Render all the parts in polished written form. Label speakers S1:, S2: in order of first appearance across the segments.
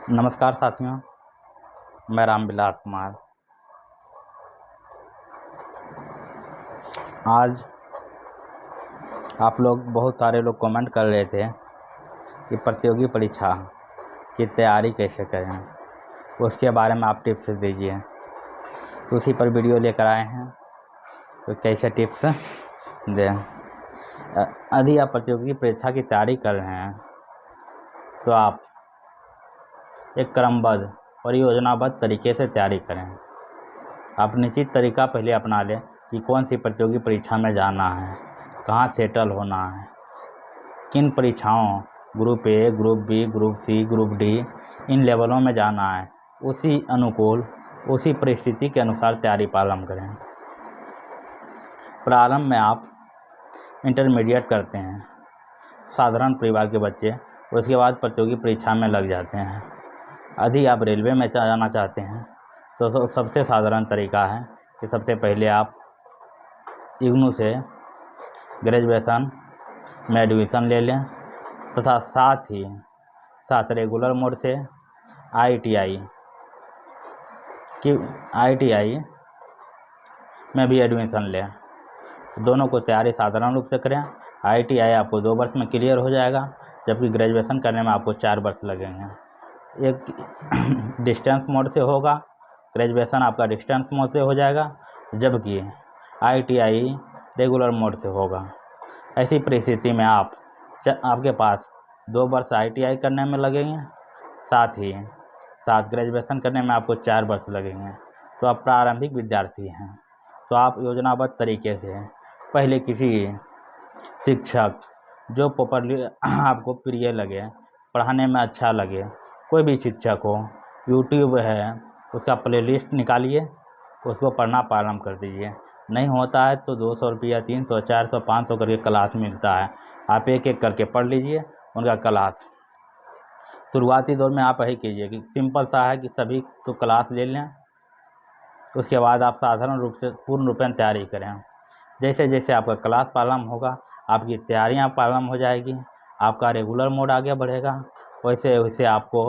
S1: नमस्कार साथियों, मैं रामविलास कुमार। आज आप लोग बहुत सारे लोग कमेंट कर रहे थे कि प्रतियोगी परीक्षा की तैयारी कैसे करें, उसके बारे में आप टिप्स दीजिए। तो उसी पर वीडियो लेकर आए हैं, तो कैसे टिप्स दें। यदि आप प्रतियोगी परीक्षा की तैयारी कर रहे हैं तो आप एक क्रमबद्ध और योजनाबद्ध तरीके से तैयारी करें। आप निश्चित तरीका पहले अपना लें कि कौन सी प्रतियोगी परीक्षा में जाना है, कहाँ सेटल होना है, किन परीक्षाओं group A, group B, group C, group D इन लेवलों में जाना है। उसी अनुकूल, उसी परिस्थिति के अनुसार तैयारी प्रारंभ करें। प्रारंभ में आप इंटरमीडिएट करते हैं, साधारण परिवार के बच्चे, उसके बाद प्रतियोगी परीक्षा में लग जाते हैं। यदि आप रेलवे में जाना चाहते हैं तो सबसे साधारण तरीका है कि सबसे पहले आप इग्नू से ग्रेजुएशन में एडमिशन ले लें तथा साथ रेगुलर मोड से ITI में भी एडमिशन लें। दोनों को तैयारी साधारण रूप से करें। ITI आपको 2 वर्ष में क्लियर हो जाएगा, जबकि ग्रेजुएशन करने में आपको 4 वर्ष लगेंगे। एक डिस्टेंस मोड से होगा, ग्रेजुएशन आपका डिस्टेंस मोड से हो जाएगा, जबकि ITI रेगुलर मोड से होगा। ऐसी परिस्थिति में आपके पास 2 वर्ष ITI करने में लगेंगे, साथ ग्रेजुएशन करने में आपको 4 वर्ष लगेंगे। तो आप प्रारंभिक विद्यार्थी हैं, तो आप योजनाबद्ध तरीके से पहले किसी शिक्षक जो प्रॉपरली आपको प्रिय लगे, पढ़ाने में अच्छा लगे, कोई भी शिक्षक हो, यूट्यूब है उसका प्लेलिस्ट निकालिए, उसको पढ़ना प्रारंभ कर दीजिए। नहीं होता है तो 200 रुपया, 300, 400, 500 करके क्लास मिलता है, आप एक एक करके पढ़ लीजिए उनका क्लास। शुरुआती दौर में आप यही कीजिए कि सिंपल सा है कि सभी को क्लास ले लें, उसके बाद आप साधारण रूप से पूर्ण रूप में तैयारी करें। जैसे जैसे आपका क्लास प्रारंभ होगा, आपकी तैयारियां प्रारंभ हो जाएगी, आपका रेगुलर मोड आगे बढ़ेगा, वैसे वैसे आपको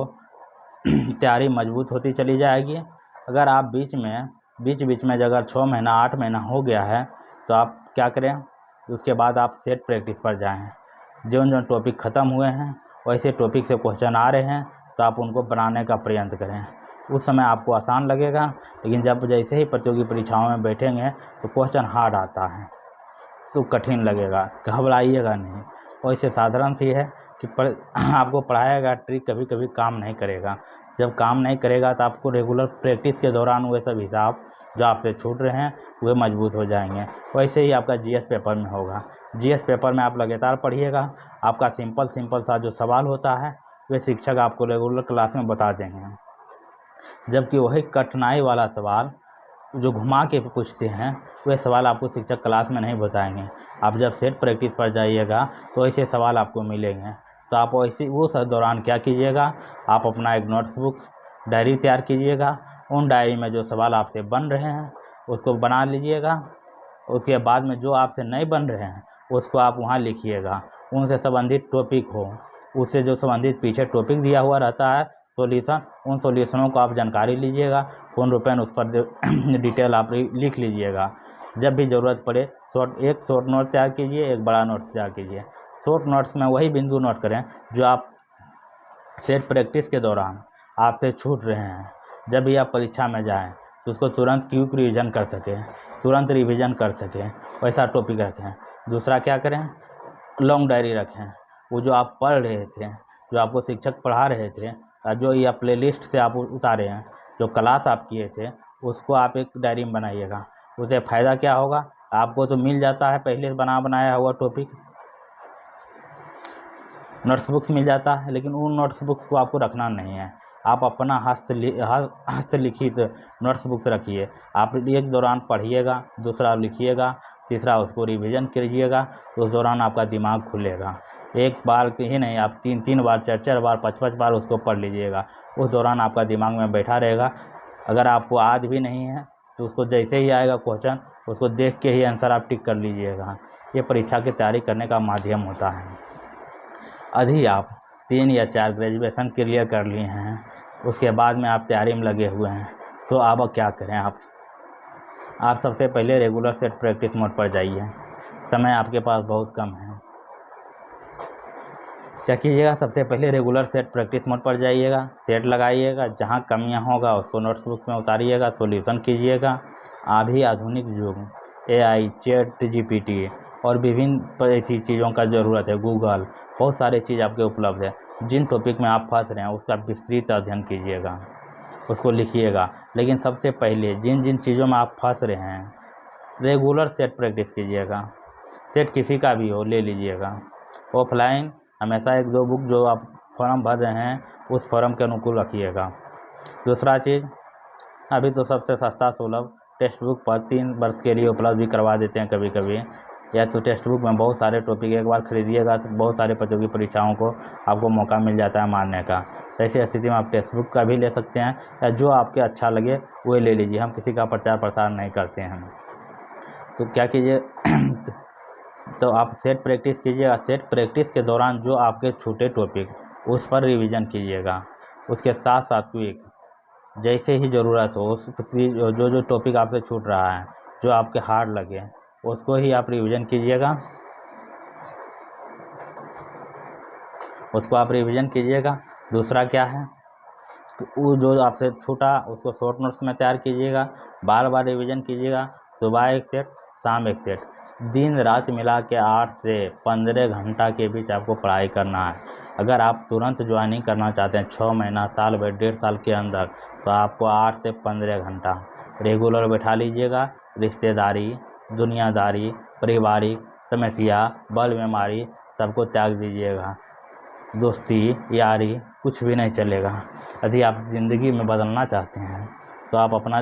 S1: तैयारी मजबूत होती चली जाएगी। अगर आप बीच में अगर 6 महीना 8 महीना हो गया है तो आप क्या करें, उसके बाद आप सेट प्रैक्टिस पर जाएं। जो टॉपिक ख़त्म हुए हैं वैसे टॉपिक से क्वेश्चन आ रहे हैं तो आप उनको बनाने का प्रयत्न करें। उस समय आपको आसान लगेगा, लेकिन जब जैसे ही प्रतियोगी परीक्षाओं में बैठेंगे तो क्वेश्चन हार्ड आता है तो कठिन लगेगा, घबराइएगा नहीं। वैसे साधारण सी है कि आपको पढ़ाया गया ट्रिक कभी कभी काम नहीं करेगा। जब काम नहीं करेगा तो आपको रेगुलर प्रैक्टिस के दौरान वे सब हिसाब जो आपसे छूट रहे हैं वे मजबूत हो जाएंगे। वैसे ही आपका GS पेपर में होगा। GS पेपर में आप लगातार पढ़िएगा, आपका सिंपल सा जो सवाल होता है वे शिक्षक आपको रेगुलर क्लास में बता देंगे, जबकि वही कठिनाई वाला सवाल जो घुमा के पूछते हैं वे सवाल आपको शिक्षक क्लास में नहीं बताएंगे। आप जब सेट प्रैक्टिस पर जाइएगा तो ऐसे सवाल आपको मिलेंगे। तो आप उस दौरान क्या कीजिएगा, आप अपना एक नोट्स डायरी तैयार कीजिएगा। उन डायरी में जो सवाल आपसे बन रहे हैं उसको बना लीजिएगा। उसके बाद में जो आपसे नहीं बन रहे हैं उसको आप वहाँ लिखिएगा। उनसे संबंधित टॉपिक हो, उससे जो संबंधित पीछे टॉपिक दिया हुआ रहता है सॉल्यूशन, उन सॉल्यूशनों को आप जानकारी लीजिएगा, पूर्ण रूप में उस पर डिटेल आप लिख लीजिएगा। जब भी ज़रूरत पड़े एक शॉर्ट नोट तैयार कीजिए, एक बड़ा नोट तैयार कीजिए। शॉर्ट नोट्स में वही बिंदु नोट करें जो आप सेट प्रैक्टिस के दौरान आपसे छूट रहे हैं। जब भी आप परीक्षा में जाएं तो उसको तुरंत क्विक रिवीजन कर सकें, तुरंत रिवीजन कर सकें, वैसा टॉपिक रखें। दूसरा क्या करें, लॉन्ग डायरी रखें। वो जो आप पढ़ रहे थे, जो आपको शिक्षक पढ़ा रहे थे, जो या प्लेलिस्ट से आप उतारे हैं, जो क्लास आप किए थे, उसको आप एक डायरी में बनाइएगा। उससे फ़ायदा क्या होगा, आपको तो मिल जाता है पहले बनाया हुआ टॉपिक, नोट्स बुक्स मिल जाता है, लेकिन उन नोट्स बुक्स को आपको रखना नहीं है। आप अपना हस्तलिखित नोट्स बुक्स रखिए। आप एक दौरान पढ़िएगा, दूसरा लिखिएगा, तीसरा उसको रिवीजन कीजिएगा। उस दौरान आपका दिमाग खुलेगा। एक बार ही नहीं, आप 3 बार, 4 बार, 5 बार उसको पढ़ लीजिएगा। उस दौरान आपका दिमाग में बैठा रहेगा। अगर आपको आज भी नहीं है तो उसको जैसे ही आएगा क्वेश्चन, उसको देख के ही आंसर आप टिक कर लीजिएगा। ये परीक्षा की तैयारी करने का माध्यम होता है। यदि आप 3 या 4 ग्रेजुएशन क्लियर कर लिए हैं उसके बाद में आप तैयारी में लगे हुए हैं, तो अब क्या करें आप सबसे पहले रेगुलर सेट प्रैक्टिस मोड पर जाइए। समय आपके पास बहुत कम है। क्या कीजिएगा, सबसे पहले रेगुलर सेट प्रैक्टिस मोड पर जाइएगा, सेट लगाइएगा, जहाँ कमियाँ होगा उसको नोट्सबुक में उतारिएगा, सॉल्यूशन कीजिएगा। अभी आधुनिक युग AI, चैट GPT और विभिन्न ऐसी चीज़ों का ज़रूरत है, गूगल, बहुत सारी चीज़ आपके उपलब्ध है। जिन टॉपिक में आप फंस रहे हैं उसका विस्तृत अध्ययन कीजिएगा, उसको लिखिएगा। लेकिन सबसे पहले जिन जिन चीज़ों में आप फंस रहे हैं, रेगुलर सेट प्रैक्टिस कीजिएगा। सेट किसी का भी हो, ले लीजिएगा। ऑफलाइन हमेशा 1-2 बुक जो आप फॉर्म भर रहे हैं उस फॉर्म के अनुकूल रखिएगा। दूसरा चीज़, अभी तो सबसे सस्ता सुलभ टेक्स्ट बुक पर 3 वर्ष के लिए उपलब्ध भी करवा देते हैं कभी कभी। या तो टेक्स्ट बुक में बहुत सारे टॉपिक एक बार खरीदिएगा तो बहुत सारे प्रतियोगी परीक्षाओं को आपको मौका मिल जाता है मारने का। तो ऐसी स्थिति में आप टेक्स्ट बुक का भी ले सकते हैं, या जो आपके अच्छा लगे वो ले लीजिए। हम किसी का प्रचार प्रसार नहीं करते हैं। तो क्या कीजिए तो आप सेट प्रैक्टिस कीजिएगा। सेट प्रैक्टिस के दौरान जो आपके छूटे टॉपिक उस पर रिवीजन कीजिएगा। उसके साथ साथ क्विक जैसे ही ज़रूरत हो उस जो टॉपिक आपसे छूट रहा है, जो आपके हार्ड लगे उसको ही आप रिवीजन कीजिएगा, उसको आप रिवीजन कीजिएगा। दूसरा क्या है, वो जो आपसे छूटा उसको शॉर्ट नोट्स में तैयार कीजिएगा, बार बार रिवीजन कीजिएगा। सुबह एक सेट, शाम एक सेट, दिन रात मिला के 8 से 15 घंटा के बीच आपको पढ़ाई करना है। अगर आप तुरंत ज्वाइनिंग करना चाहते हैं 6 महीना, साल भर, 1.5 साल के अंदर, तो आपको 8 से 15 घंटा रेगुलर बैठा लीजिएगा। रिश्तेदारी, दुनियादारी, पारिवारिक समस्या, बल बीमारी सबको त्याग दीजिएगा। दोस्ती यारी कुछ भी नहीं चलेगा। यदि आप ज़िंदगी में बदलना चाहते हैं तो आप अपना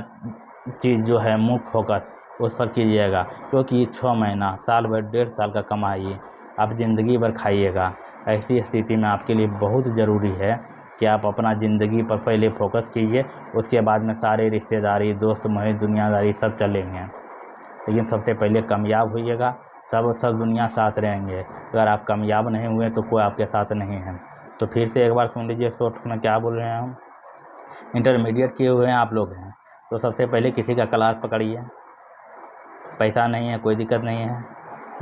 S1: चीज़ जो है मुख्य फोकस उस पर कीजिएगा, क्योंकि 6 महीना, साल भर, 1.5 साल का कमाई आप ज़िंदगी भर खाइएगा। ऐसी स्थिति में आपके लिए बहुत ज़रूरी है कि आप अपना ज़िंदगी पर पहले फोकस कीजिए, उसके बाद में सारे रिश्तेदारी, दोस्त महित, दुनियादारी सब चलेंगे। लेकिन सबसे पहले कामयाब होइएगा, तब सब दुनिया साथ रहेंगे। अगर आप कामयाब नहीं हुए तो कोई आपके साथ नहीं है। तो फिर से एक बार सुन लीजिए शॉर्ट्स में क्या बोल रहे हैं हम। इंटरमीडिएट किए हुए हैं आप लोग हैं, तो सबसे पहले किसी का क्लास पकड़िए। पैसा नहीं है कोई दिक्कत नहीं है,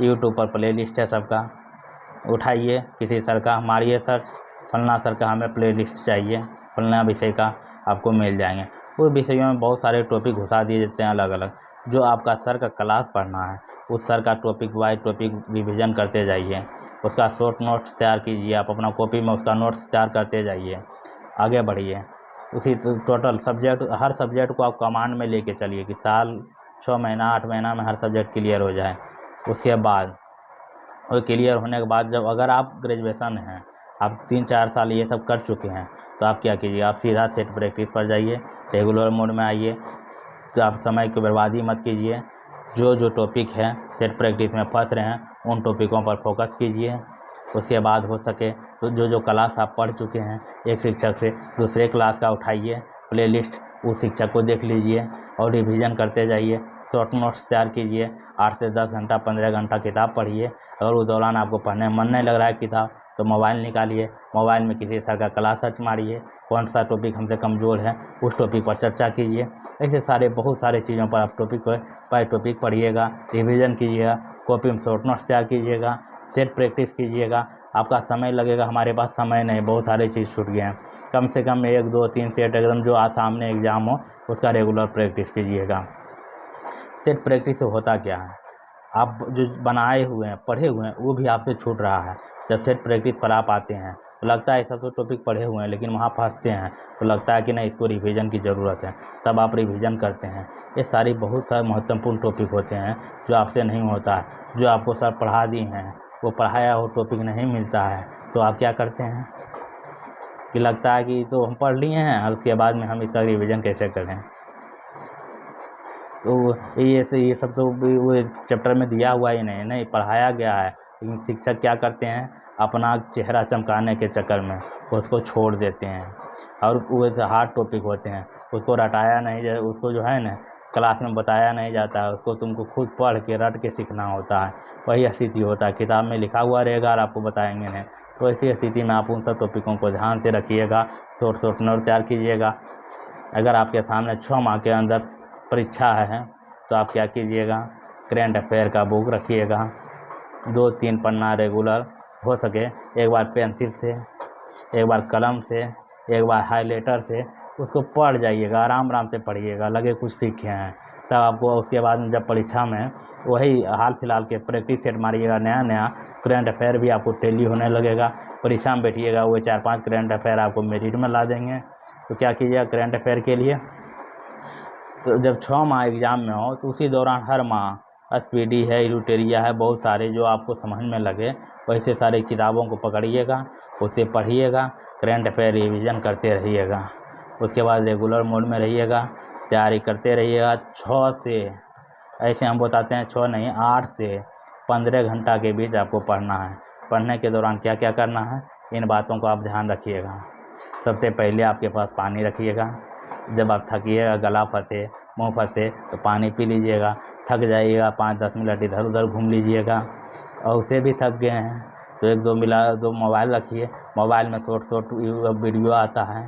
S1: यूट्यूब पर प्ले लिस्ट है सबका, उठाइए किसी सर का, मारिए सर्च, फलना सर का हमें प्ले लिस्ट चाहिए, फलना विषय का आपको मिल जाएंगे। उस विषयों में बहुत सारे टॉपिक घुसा दिए जाते हैं अलग अलग। जो आपका सर का क्लास पढ़ना है उस सर का टॉपिक वाइज टॉपिक रिवीजन करते जाइए, उसका शॉर्ट नोट्स तैयार कीजिए। आप अपना कॉपी में उसका नोट्स तैयार करते जाइए, आगे बढ़िए। उसी टोटल सब्जेक्ट, हर सब्जेक्ट को आप कमांड में लेके चलिए कि साल 6 महीना 8 महीना में हर सब्जेक्ट क्लियर हो जाए। उसके बाद और क्लियर होने के बाद जब अगर आप ग्रेजुएशन हैं, आप 3-4 साल ये सब कर चुके हैं, तो आप क्या कीजिए, आप सीधा सेट प्रैक्टिस पर जाइए, रेगुलर मोड में आइए। तो आप समय की बर्बादी मत कीजिए। जो टॉपिक है सेट प्रैक्टिस में फंस रहे हैं उन टॉपिकों पर फोकस कीजिए। उसके बाद हो सके तो जो क्लास आप पढ़ चुके हैं एक शिक्षक से, दूसरे क्लास का उठाइए प्लेलिस्ट, उस शिक्षक को देख लीजिए और रिवीजन करते जाइए। शॉर्ट नोट्स तैयार कीजिए। 8 से 10 घंटा, 15 घंटा किताब पढ़िए। अगर उस दौरान आपको पढ़ने में मन नहीं लग रहा है किताब, तो मोबाइल निकालिए, मोबाइल में किसी सर का क्लास सर्च मारिए, कौन सा टॉपिक हमसे कमज़ोर है उस टॉपिक पर चर्चा कीजिए। ऐसे सारे बहुत सारे चीज़ों पर आप टॉपिक पढ़िएगा, रिवीजन कीजिएगा, कॉपी में शॉर्ट नोट्स तैयार कीजिएगा, सेट प्रैक्टिस कीजिएगा। आपका समय लगेगा, हमारे पास समय नहीं, बहुत सारे चीज़ छूट गए हैं। कम से कम 1, 2, 3 सेट एकदम जो आज सामने एग्ज़ाम हो उसका रेगुलर प्रैक्टिस कीजिएगा। सेट प्रैक्टिस से होता क्या है, आप जो बनाए हुए हैं, पढ़े हुए हैं, वो भी आपसे छूट रहा है। जब सेट प्रैक्टिस पर आप आते हैं तो लगता है ऐसा तो टॉपिक पढ़े हुए हैं, लेकिन वहाँ फंसते हैं तो लगता है कि नहीं इसको रिवीजन की ज़रूरत है, तब आप रिवीजन करते हैं। ये सारी बहुत सारे महत्वपूर्ण टॉपिक होते हैं जो आपसे नहीं होता है। जो आपको सर पढ़ा दी हैं वो पढ़ाया हुआ टॉपिक नहीं मिलता है, तो आप क्या करते हैं कि लगता है कि तो हम पढ़ लिए हैं और उसके बाद में हम इसका रिवीजन कैसे करें। तो ये सब तो वो चैप्टर में दिया हुआ ही नहीं पढ़ाया गया है, लेकिन शिक्षक क्या करते हैं, अपना चेहरा चमकाने के चक्कर में उसको छोड़ देते हैं। और वो हार्ड टॉपिक होते हैं उसको रटाया नहीं जाए, उसको जो है ना क्लास में बताया नहीं जाता है, उसको तुमको खुद पढ़ के रट के सीखना होता है। वही स्थिति होता है, किताब में लिखा हुआ रहेगा और आपको बताएंगे नहीं। तो ऐसी स्थिति में आप उन सब टॉपिकों को ध्यान से रखिएगा, शॉर्ट नोट तैयार कीजिएगा। अगर आपके सामने 6 माह के अंदर परीक्षा है तो आप क्या कीजिएगा, करेंट अफेयर का बुक रखिएगा, 2-3 पन्ना रेगुलर हो सके, एक बार पेंसिल से, एक बार कलम से, एक बार हाइलाइटर से उसको पढ़ जाइएगा, आराम से पढ़िएगा, लगे कुछ सीखे हैं। तब आपको उसके बाद में जब परीक्षा में वही हाल फिलहाल के प्रैक्टिस सेट मारिएगा, नया करेंट अफेयर भी आपको टैली होने लगेगा। परीक्षा में बैठिएगा, वो 4-5 करेंट अफेयर आपको मेरिट में ला देंगे। तो क्या कीजिएगा करेंट अफेयर के लिए, तो जब 6 माह एग्ज़ाम में हो तो उसी दौरान हर माह SPD है, इल्यूटेरिया है, बहुत सारे जो आपको समझ में लगे वैसे सारी किताबों को पकड़िएगा, उसे पढ़िएगा, करेंट अफेयर रिवीजन करते रहिएगा। उसके बाद रेगुलर मोड में रहिएगा, तैयारी करते रहिएगा। 6 से, ऐसे हम बताते हैं 6 नहीं 8 से 15 घंटा के बीच आपको पढ़ना है। पढ़ने के दौरान क्या क्या करना है, इन बातों को आप ध्यान रखिएगा। सबसे पहले आपके पास पानी रखिएगा। जब आप थकिएगा, गला फंसे, मुँह फंसे तो पानी पी लीजिएगा। थक जाइएगा 5-10 मिनट इधर उधर घूम लीजिएगा, और उसे भी थक गए हैं तो 1-2 मोबाइल रखिए। मोबाइल में शॉर्ट वीडियो आता है,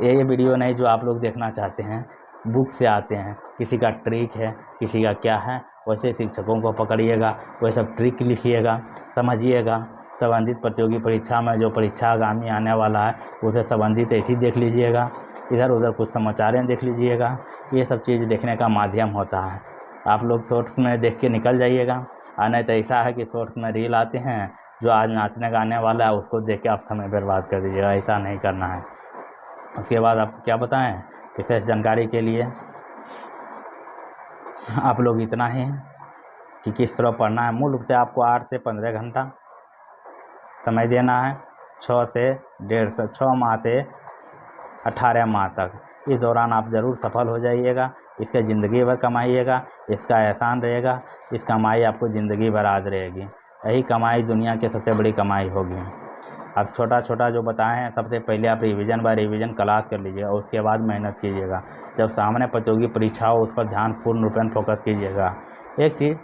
S1: ये वीडियो नहीं जो आप लोग देखना चाहते हैं, बुक से आते हैं, किसी का ट्रिक है, किसी का क्या है, वैसे शिक्षकों को पकड़िएगा, वह सब ट्रिक लिखिएगा, समझिएगा। संबंधित प्रतियोगी परीक्षा में जो परीक्षा आगामी आने वाला है उसे संबंधित ऐसी देख लीजिएगा, इधर उधर कुछ समाचारें देख लीजिएगा। ये सब चीज़ देखने का माध्यम होता है। आप लोग शॉर्ट्स में देख के निकल जाइएगा, और नहीं तो ऐसा है कि शॉर्ट्स में रील आते हैं, जो आज नाचने गाने वाला है उसको देख के आप समय बर्बाद कर दीजिएगा, ऐसा नहीं करना है। उसके बाद आपको क्या बताएं, विशेष जानकारी के लिए आप लोग इतना ही कि किस तरह पढ़ना है। मूल रूप से आपको 8 से 15 घंटा समय देना है, 6 माह से 18 माह तक। इस दौरान आप ज़रूर सफल हो जाइएगा, इसका ज़िंदगी भर कमाइएगा, इसका एहसान रहेगा, इस कमाई आपको ज़िंदगी भर याद रहेगी। यही कमाई दुनिया की सबसे बड़ी कमाई होगी। आप छोटा जो बताएं हैं, सबसे पहले आप रिवीजन बाय रिवीजन क्लास कर लीजिएगा, उसके बाद मेहनत कीजिएगा। जब सामने प्रतियोगी परीक्षा हो उस पर ध्यान पूर्ण रूपेण फोकस कीजिएगा। एक चीज़,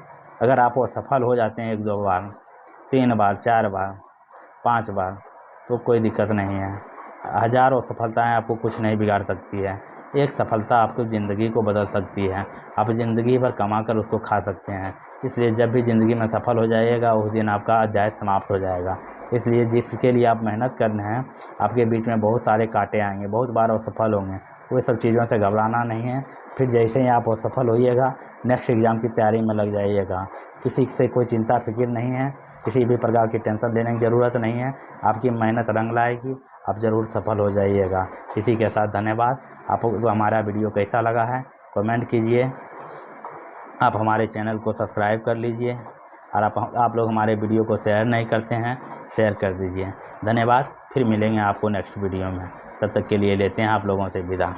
S1: अगर आप वो सफल हो जाते हैं 1-2 बार, 3 बार, 4 बार, 5 बार, तो कोई दिक्कत नहीं है। हज़ारों सफलताएं आपको कुछ नहीं बिगाड़ सकती है, एक सफलता आपको ज़िंदगी को बदल सकती है। आप ज़िंदगी भर कमा कर उसको खा सकते हैं। इसलिए जब भी ज़िंदगी में सफल हो जाइएगा उस दिन आपका अध्याय समाप्त हो जाएगा। इसलिए जिसके लिए आप मेहनत कर रहे हैं, आपके बीच में बहुत सारे कांटे आएंगे, बहुत बार असफल होंगे, वो सब चीज़ों से घबराना नहीं है। फिर जैसे ही आप असफल होइएगा, नेक्स्ट एग्ज़ाम की तैयारी में लग जाइएगा। किसी से कोई चिंता फिक्र नहीं है, किसी भी प्रकार की टेंशन लेने की ज़रूरत नहीं है। आपकी मेहनत रंग लाएगी, आप ज़रूर सफल हो जाइएगा। इसी के साथ धन्यवाद। आपको हमारा वीडियो कैसा लगा है कमेंट कीजिए। आप हमारे चैनल को सब्सक्राइब कर लीजिए, और आप लोग हमारे वीडियो को शेयर नहीं करते हैं, शेयर कर दीजिए। धन्यवाद। फिर मिलेंगे आपको नेक्स्ट वीडियो में, तब तक के लिए लेते हैं आप लोगों से विदा।